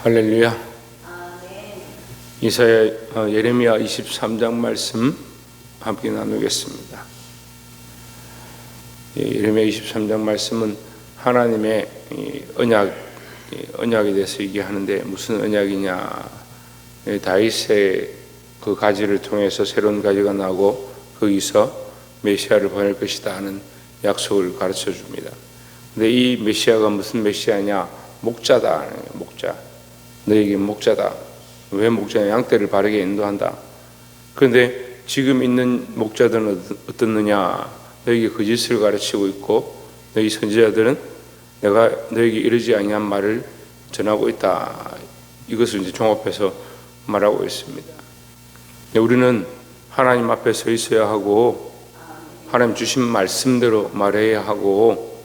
할렐루야. 예레미야 23장 말씀 함께 나누겠습니다. 예레미야 23장 말씀은 하나님의 언약에 대해서 얘기하는데, 무슨 언약이냐? 다윗의 그 가지를 통해서 새로운 가지가 나고 거기서 메시아를 보낼 것이다 하는 약속을 가르쳐 줍니다. 근데 이 메시아가 무슨 메시아냐? 목자다. 목자. 너에게 목자다. 왜 목자냐? 양떼를 바르게 인도한다. 그런데 지금 있는 목자들은 어떻느냐? 너에게 거짓을 가르치고 있고, 너희 선지자들은 내가 너에게 이르지 아니한 말을 전하고 있다. 이것을 이제 종합해서 말하고 있습니다. 우리는 하나님 앞에 서 있어야 하고, 하나님 주신 말씀대로 말해야 하고,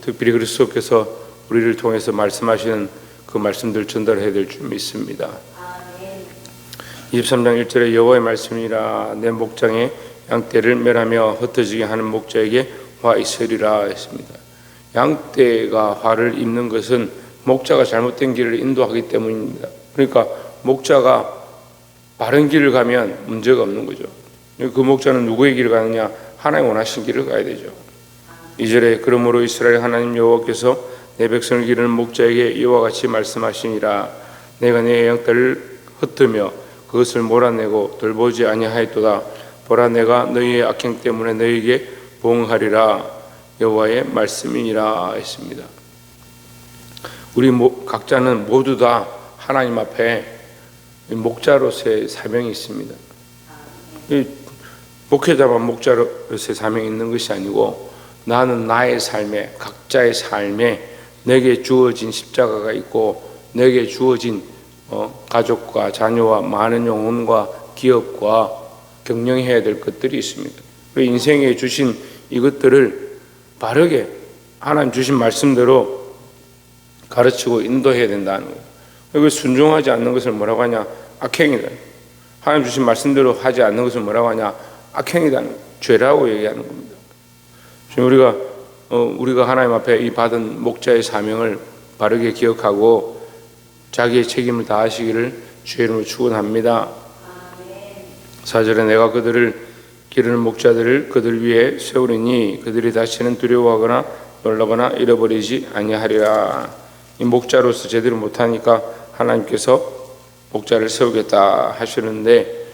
특별히 그리스도께서 우리를 통해서 말씀하시는 그 말씀들 전달해야 될 줄 믿습니다. 23장 1절에 여호와의 말씀이라, 내 목장에 양떼를 멸하며 흩어지게 하는 목자에게 화 있으리라 했습니다. 양떼가 화를 입는 것은 목자가 잘못된 길을 인도하기 때문입니다. 그러니까 목자가 바른 길을 가면 문제가 없는 거죠. 그 목자는 누구의 길을 가느냐? 하나님 원하신 길을 가야 되죠. 2절에 그러므로 이스라엘 하나님 여호와께서 내 백성을 기르는 목자에게 이와 같이 말씀하시니라, 내가 내 양떼를 흩으며 그것을 몰아내고 돌보지 아니하였도다. 보라, 내가 너희의 악행 때문에 너희에게 보응하리라. 여호와의 말씀이니라 했습니다. 우리 각자는 모두 다 하나님 앞에 목자로서의 사명이 있습니다. 목회자만 목자로서의 사명이 있는 것이 아니고, 나는 나의 삶에, 각자의 삶에 내게 주어진 십자가가 있고, 내게 주어진 가족과 자녀와 많은 영혼과 기업과 경영해야 될 것들이 있습니다. 인생에 주신 이것들을 바르게 하나님 주신 말씀대로 가르치고 인도해야 된다는 거예요. 그리고 순종하지 않는 것을 뭐라고 하냐? 악행이다. 하나님 주신 말씀대로 하지 않는 것을 뭐라고 하냐? 악행이다. 죄라고 얘기하는 겁니다. 지금 우리가 하나님 앞에 이 받은 목자의 사명을 바르게 기억하고 자기의 책임을 다하시기를 주의 이름으로 축원합니다. 4절에 내가 그들을 기르는 목자들을 그들 위에 세우리니 그들이 다시는 두려워하거나 놀라거나 잃어버리지 아니하리라. 이 목자로서 제대로 못하니까 하나님께서 목자를 세우겠다 하시는데,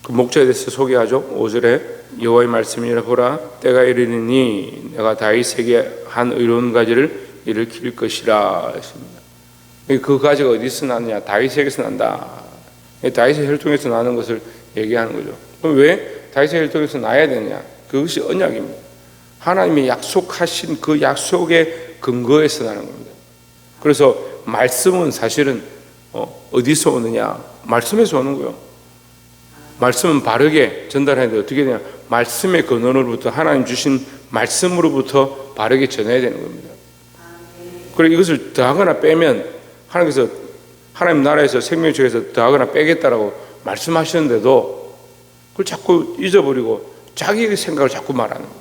그 목자에 대해서 소개하죠. 5절에 여호와의 말씀이라, 보라, 때가 이르니 내가 다윗에게 한 의로운 가지를 일으킬 것이라 했습니다. 그 가지가 어디서 나느냐? 다윗에게서 난다. 다윗의 혈통에서 나는 것을 얘기하는 거죠. 그럼 왜 다윗의 혈통에서 나야 되느냐? 그것이 언약입니다. 하나님이 약속하신 그 약속의 근거에서 나는 겁니다. 그래서 말씀은 사실은 어디서 오느냐? 말씀에서 오는 거예요. 말씀은 바르게 전달하는데 어떻게 되냐? 말씀의 근원으로부터, 하나님 주신 말씀으로부터 바르게 전해야 되는 겁니다. 그리고 이것을 더하거나 빼면, 하나님께서 하나님 나라에서 생명책에서 더하거나 빼겠다라고 말씀하시는데도 그걸 자꾸 잊어버리고 자기의 생각을 자꾸 말하는 거예요.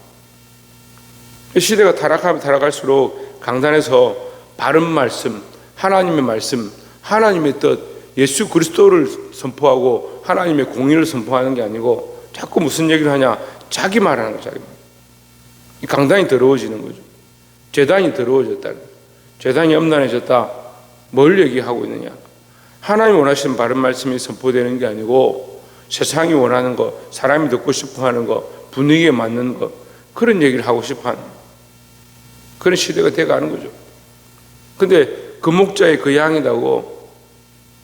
시대가 타락하면 타락할수록 강단에서 바른 말씀, 하나님의 말씀, 하나님의 뜻, 예수 그리스도를 선포하고 하나님의 공의를 선포하는 게 아니고 자꾸 무슨 얘기를 하냐? 자기 말하는 거죠. 자기 말. 이 강단이 더러워지는 거죠. 재단이 더러워졌다. 재단이 엄난해졌다. 뭘 얘기하고 있느냐? 하나님 원하시는 바른 말씀이 선포되는 게 아니고 세상이 원하는 거, 사람이 듣고 싶어하는 거, 분위기에 맞는 거, 그런 얘기를 하고 싶어하는 그런 시대가 돼가는 거죠. 근데 그 목자의 그 양이라고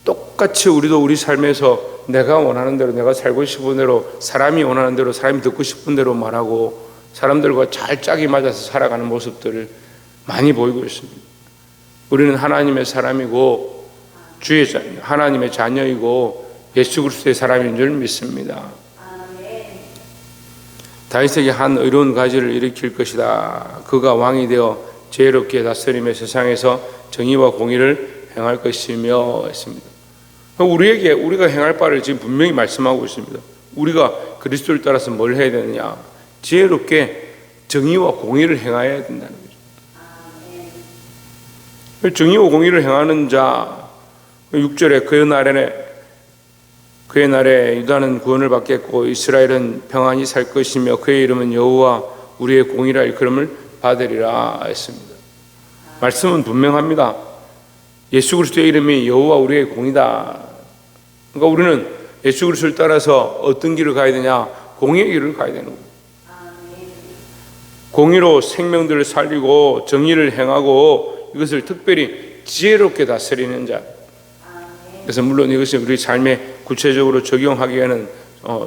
똑같이 우리도 우리 삶에서 내가 원하는 대로, 내가 살고 싶은 대로, 사람이 원하는 대로, 사람이 듣고 싶은 대로 말하고 사람들과 잘 짝이 맞아서 살아가는 모습들을 많이 보이고 있습니다. 우리는 하나님의 사람이고 하나님의 자녀이고 예수 그리스도의 사람인 줄 믿습니다. 다윗에게 한 의로운 가지를 일으킬 것이다. 그가 왕이 되어 지혜롭게 다스리며 세상에서 정의와 공의를 행할 것이며 했습니다. 우리가 행할 바를 지금 분명히 말씀하고 있습니다. 우리가 그리스도를 따라서 뭘 해야 되느냐? 지혜롭게 정의와 공의를 행해야 된다는 거죠. 정의와 공의를 행하는 자, 6절에 그의 날에 유다는 구원을 받겠고 이스라엘은 평안히 살 것이며 그의 이름은 여호와 우리의 공의라 일컬음을 받으리라 했습니다. 말씀은 분명합니다. 예수 그리스도의 이름이 여호와 우리의 공의다. 그러니까 우리는 예수 그리스도를 따라서 어떤 길을 가야 되냐? 공의의 길을 가야 되는 거예요. 공의로 생명들을 살리고 정의를 행하고 이것을 특별히 지혜롭게 다스리는 자. 그래서 물론 이것이 우리 삶에 구체적으로 적용하기에는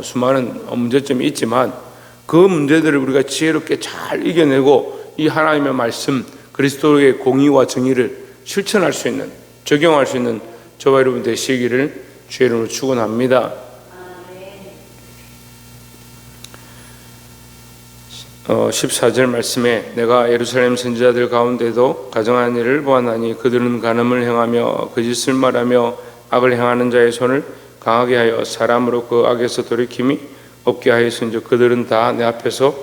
수많은 문제점이 있지만 그 문제들을 우리가 지혜롭게 잘 이겨내고 이 하나님의 말씀 그리스도의 공의와 정의를 실천할 수 있는, 적용할 수 있는 저와 여러분 되시기를 주의 이름으로 축원합니다. 14절 말씀에 내가 예루살렘 선지자들 가운데도 가정한 일을 보았나니 그들은 간음을 행하며 거짓을 말하며 악을 행하는 자의 손을 강하게 하여 사람으로 그 악에서 돌이킴이 없게 하였은즉 그들은 다 내 앞에서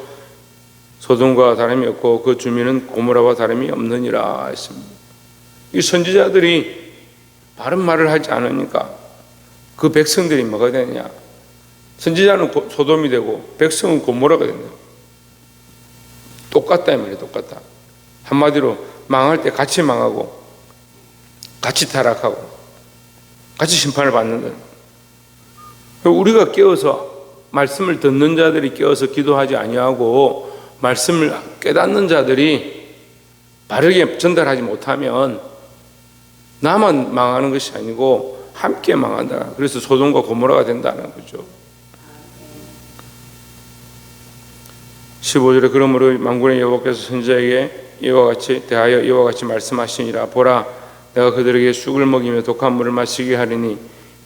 소돔과 다름이 없고 그 주민은 고모라와 다름이 없느니라 했습니다. 이 선지자들이 바른 말을 하지 않으니까 그 백성들이 뭐가 되느냐? 선지자는 소돔이 되고 백성은 고모라가 된다. 똑같다 이 말이에요. 똑같다. 한마디로 망할 때 같이 망하고 같이 타락하고 같이 심판을 받는다. 우리가 깨어서 말씀을 듣는 자들이 깨어서 기도하지 아니하고 말씀을 깨닫는 자들이 바르게 전달하지 못하면 나만 망하는 것이 아니고 함께 망한다. 그래서 소돔과 고모라가 된다는 거죠. 15절에 그러므로 만군의 여호와께서 선지자에게 이와 같이 대하여 이와 같이 말씀하시니라. 보라, 내가 그들에게 쑥을 먹이며 독한 물을 마시게 하리니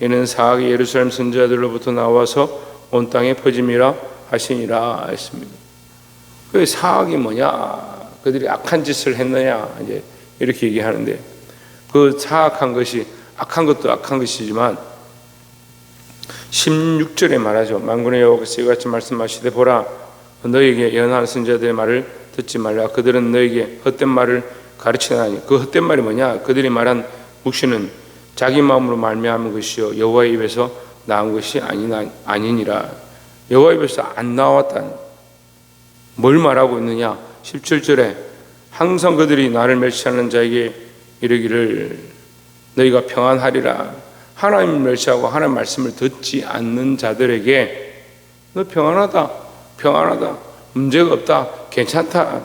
이는 사악이 예루살렘 선지자들로부터 나와서 온 땅에 퍼짐이라 하시니라 했습니다. 그 사악이 뭐냐? 그들이 악한 짓을 했느냐? 이제 이렇게 얘기하는데 그 사악한 것이 악한 것도 악한 것이지만 16절에 말하죠. 만군의 여호와께서 이같이 말씀하시되 보라, 너에게 예언하는 선지자들의 말을 듣지 말라. 그들은 너에게 헛된 말을 가르치나니 그 헛된 말이 뭐냐? 그들이 말한 묵시는 자기 마음으로 말미암은 것이요 여호와의 입에서 나온 것이 아니니라. 여호와의 입에서 안 나왔다는 뭘 말하고 있느냐? 17절에 항상 그들이 나를 멸시하는 자에게 이르기를 너희가 평안하리라. 하나님을 멸시하고 하나님 말씀을 듣지 않는 자들에게 너 평안하다, 평안하다, 문제가 없다, 괜찮다.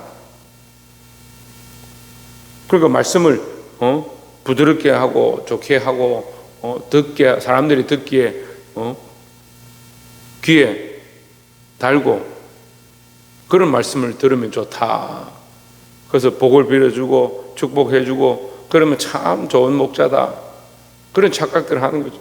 그러니까 말씀을 부드럽게 하고 좋게 하고 듣게 사람들이 듣기에 귀에 달고 그런 말씀을 들으면 좋다. 그래서 복을 빌어주고 축복해주고 그러면 참 좋은 목자다. 그런 착각들을 하는 거죠.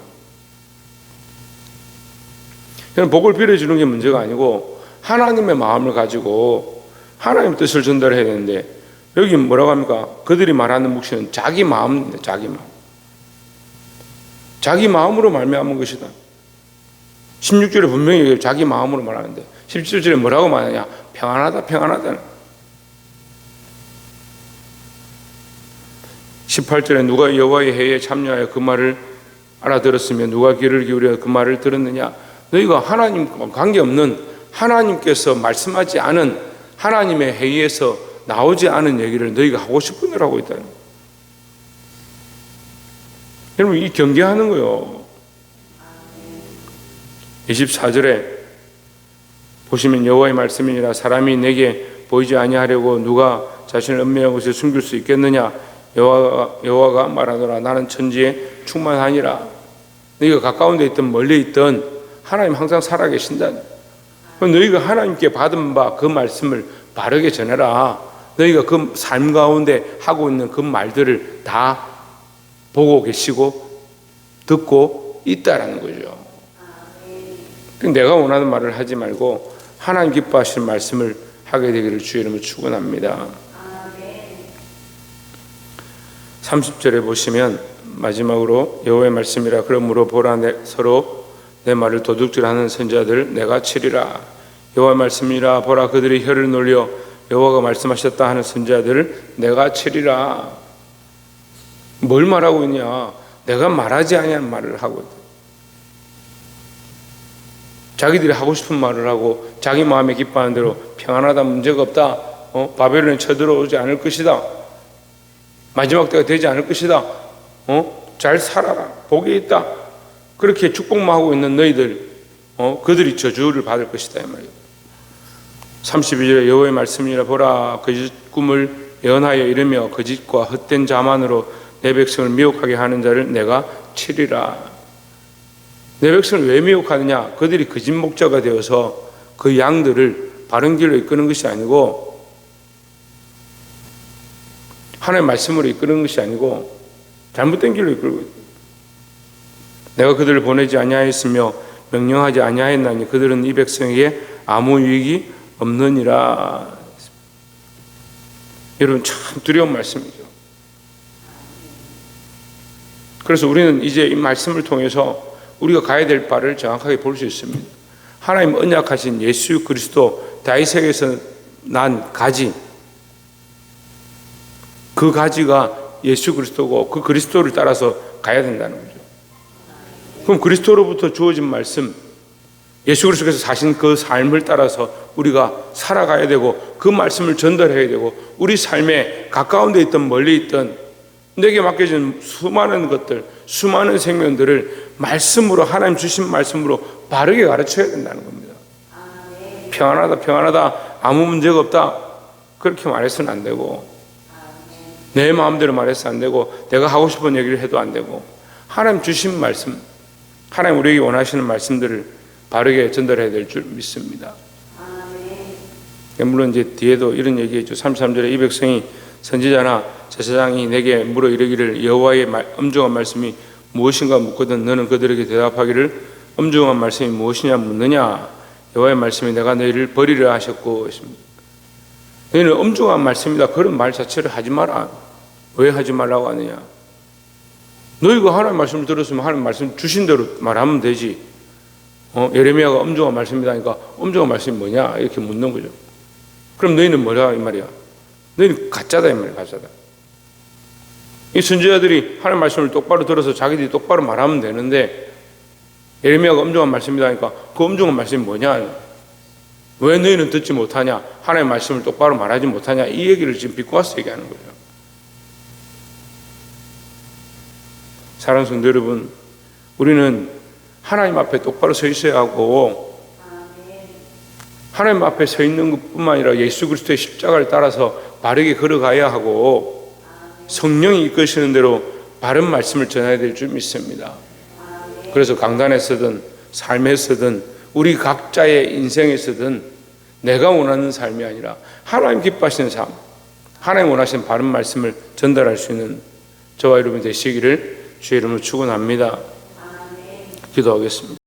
그냥 복을 빌어주는 게 문제가 아니고 하나님의 마음을 가지고 하나님의 뜻을 전달해야 되는데 여기 뭐라고 합니까? 그들이 말하는 묵시는 자기 마음입니다. 자기 마음. 자기 마음으로 말미암은 것이다. 16절에 분명히 자기 마음으로 말하는데 17절에 뭐라고 말하냐? 평안하다, 평안하다. 18절에 누가 여호와의 회의에 참여하여 그 말을 알아들었으며 누가 귀를 기울여 그 말을 들었느냐? 너희가 하나님과 관계없는 하나님께서 말씀하지 않은 하나님의 회의에서 나오지 않은 얘기를 너희가 하고 싶은 대로 하고 있다는 거예요. 여러분 이 경계하는 거예요. 24절에 보시면 여호와의 말씀이니라. 사람이 내게 보이지 아니하려고 누가 자신을 은밀한 곳에 숨길 수 있겠느냐? 여호와가 말하노라. 나는 천지에 충만하니라. 너희가 가까운 데 있든 멀리 있든 하나님 항상 살아계신다. 너희가 하나님께 받은 바 그 말씀을 바르게 전해라. 너희가 그 삶 가운데 하고 있는 그 말들을 다 보고 계시고 듣고 있다라는 거죠. 내가 원하는 말을 하지 말고 하나님 기뻐하시는 말씀을 하게 되기를 주의 이름으로 축원합니다. 30절에 보시면 마지막으로 여호와의 말씀이라. 그러므로 보라, 서로 내 말을 도둑질하는 선지자들 내가 치리라. 여호와의 말씀이라. 보라, 그들이 혀를 놀려 여호와가 말씀하셨다 하는 선지자들을 내가 치리라. 뭘 말하고 있냐? 내가 말하지 아니하는 말을 하고 있다. 자기들이 하고 싶은 말을 하고 자기 마음에 기뻐하는 대로 평안하다, 문제가 없다, 바벨론에 쳐들어오지 않을 것이다, 마지막 때가 되지 않을 것이다, 잘 살아라, 복이 있다, 그렇게 축복만 하고 있는 너희들, 그들이 저주를 받을 것이다 이 말이에요. 32절에 여호와의 말씀이라 보라, 거짓 꿈을 예언하여 이르며 거짓과 헛된 자만으로 내 백성을 미혹하게 하는 자를 내가 치리라. 내 백성을 왜 미혹하느냐? 그들이 거짓 목자가 되어서 그 양들을 바른 길로 이끄는 것이 아니고, 하나님의 말씀으로 이끄는 것이 아니고 잘못된 길로 이끌고 있다. 내가 그들을 보내지 아니하였으며 명령하지 아니하였나니 그들은 이 백성에게 아무 유익이 없느니라. 여러분, 참 두려운 말씀이죠. 그래서 우리는 이제 이 말씀을 통해서 우리가 가야 될 바를 정확하게 볼 수 있습니다. 하나님 언약하신 예수 그리스도, 다윗에게서 난 가지, 그 가지가 예수 그리스도고 그 그리스도를 따라서 가야 된다는 거죠. 그럼 그리스도로부터 주어진 말씀, 예수 그리스도께서 사신 그 삶을 따라서 우리가 살아가야 되고 그 말씀을 전달해야 되고, 우리 삶에 가까운 데 있든 멀리 있든 내게 맡겨진 수많은 것들, 수많은 생명들을 말씀으로, 하나님 주신 말씀으로 바르게 가르쳐야 된다는 겁니다. 평안하다, 평안하다, 아무 문제가 없다, 그렇게 말해서는 안 되고, 내 마음대로 말해서 안 되고, 내가 하고 싶은 얘기를 해도 안 되고, 하나님 주신 말씀, 하나님 우리에게 원하시는 말씀들을 바르게 전달해야 될 줄 믿습니다. 물론 이제 뒤에도 이런 얘기했죠. 33절에 이 백성이 선지자나 제사장이 내게 물어 이르기를 여호와의 엄중한 말씀이 무엇인가 묻거든 너는 그들에게 대답하기를 엄중한 말씀이 무엇이냐 묻느냐. 여호와의 말씀이 내가 너희를 버리려 하셨고 했습니다. 너희는 엄중한 말씀이다, 그런 말 자체를 하지 마라. 왜 하지 말라고 하느냐? 너희가 하나님 말씀을 들었으면 하나님 말씀 주신 대로 말하면 되지. 예레미야가 엄중한 말씀이다 하니까 엄중한 말씀이 뭐냐 이렇게 묻는 거죠. 그럼 너희는 뭐냐 이 말이야. 너희는 가짜다 이 말이야. 가짜다. 이 선지자들이 하나님 말씀을 똑바로 들어서 자기들이 똑바로 말하면 되는데, 예레미야가 엄중한 말씀이다 하니까 그 엄중한 말씀이 뭐냐, 왜 너희는 듣지 못하냐, 하나님 말씀을 똑바로 말하지 못하냐, 이 얘기를 지금 비꼬아서 얘기하는 거죠. 사랑하는 성도 여러분, 우리는 하나님 앞에 똑바로 서 있어야 하고, 하나님 앞에 서 있는 것뿐만 아니라 예수 그리스도의 십자가를 따라서 바르게 걸어가야 하고, 성령이 이끄시는 대로 바른 말씀을 전해야 될 줄 믿습니다. 그래서 강단에서든 삶에서든 우리 각자의 인생에서든 내가 원하는 삶이 아니라 하나님 기뻐하시는 삶, 하나님 원하시는 바른 말씀을 전달할 수 있는 저와 여러분 되시기를 주의 이름으로 축원합니다. 기도하겠습니다.